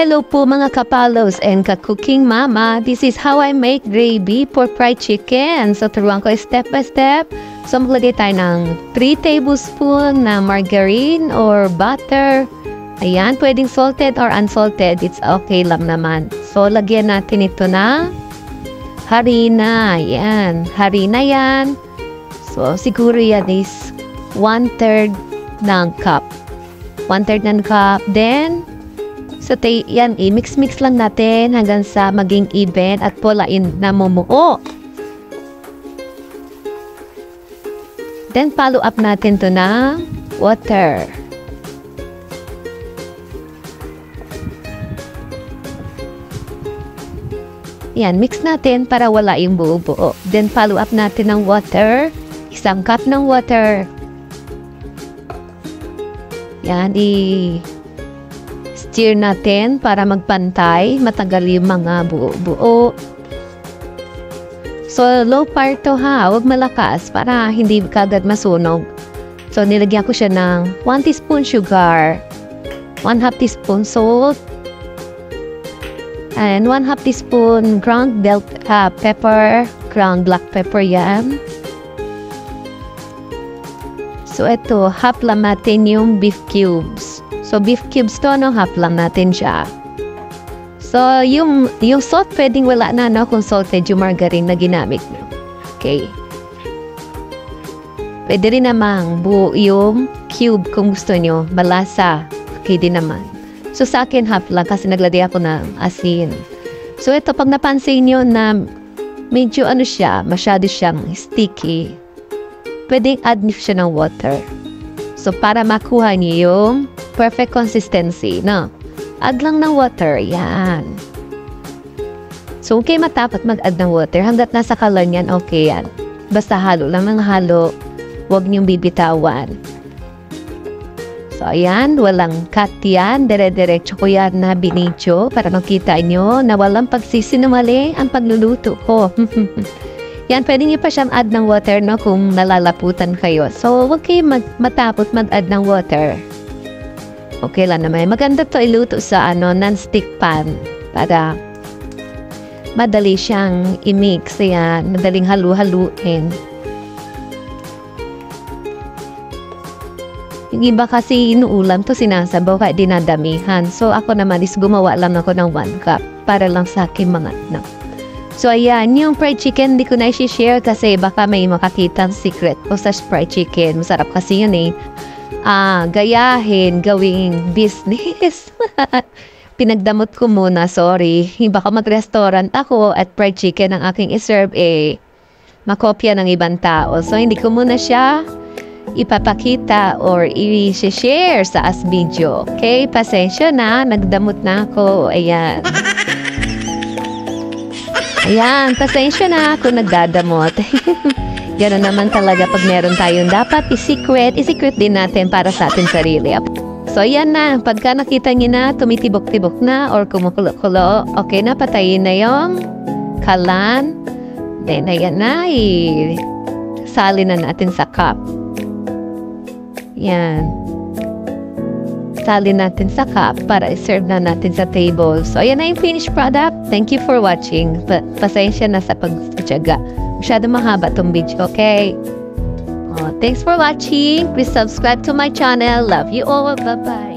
Hello po mga kapalos and ka-cooking mama. This is how I make gravy for fried chicken. So turuan ko step by step. So maglagay tayo ng 3 tablespoon na margarine or butter. Ayan, pwedeng salted or unsalted. It's okay lang naman. So lagyan natin ito na harina. Ayan, harina yan. So siguro yan is 1/3 ng cup. 1/3 ng cup. Then so, yan, i-mix-mix lang natin hanggang sa maging even at pulain na mumuo. Then, follow up natin to na water. Yan, mix natin para wala yung buo-buo. Then, follow up natin ng water. 1 cup ng water. Yan, stir natin para magpantay, matagal yung mga buo-buo. So, low fire to ha, huwag malakas para hindi kagad masunog. So, nilagyan ko siya ng 1 teaspoon sugar, 1/2 teaspoon salt, and 1/2 teaspoon ground bell pepper, ground black pepper yan. So, ito, half lang natin yung beef cubes. So, beef cubes to, no? Half lang natin siya. So, yung salt, pwedeng wala na, no? Kung salted yung margarine na ginamit nyo. Okay. Pwede rin namang buo yung cube kung gusto nyo. Malasa. Okay din naman. So, sa akin, half lang kasi naglagay ako ng asin. So, ito, pag napansin nyo na medyo siya, masyado siyang sticky, pwedeng add nyo siya ng water. So, para makuha nyo yung perfect consistency, no? Add lang ng water, yan. So, okay matapat mag-add ng water. Hanggat nasa color niyan, okay yan. Basta halo lang ng halo. Huwag niyong bibitawan. So, ayan. Walang cut yan. Dire-diretso ko yan na binidyo para makita nyo na walang pagsisinumali ang pagluluto ko. Yan, pwede niyo pa siyang add ng water, no? Kung nalalaputan kayo. So, huwag kayo matapot mag-add ng water. Okay lang naman. Maganda to iluto sa non-stick pan para madali siyang i-mix. Yan, madaling halu-haluin. Yung iba kasi inuulam to sinasabaw kaya dinadamihan. So, ako naman is gumawa lang ako ng 1 cup para lang sa aking mga anak. So, ayan, yung fried chicken, di ko na i-share kasi baka may makakita secret ko sa fried chicken. Masarap kasi yun eh. Gayahin, gawing business. Pinagdamot ko muna, sorry. Baka mag-restaurant ako at fried chicken ang aking iserve, makopya ng ibang tao. So, hindi ko muna siya ipapakita or i-share sa as video. Okay, pasensya na, nagdamot na ako. Ayan. Ayan, pasensya na kung nagdadamot. Gano'n naman talaga pag meron tayong dapat i-secret din natin para sa ating sarili. So, ayan na. Pagka nakita nyo na, tumitibok-tibok na or kumukulo-kulo, okay na, patayin na yung kalan. Then, ayan na, sali na natin sa cup. Yan. Sali natin sa cup para i-serve na natin sa table. So, ayan na yung finished product. Thank you for watching. Pasensya na sa pagtsatsaga. Masyado mahaba tong video, okay? Thanks for watching. Please subscribe to my channel. Love you all. Bye-bye.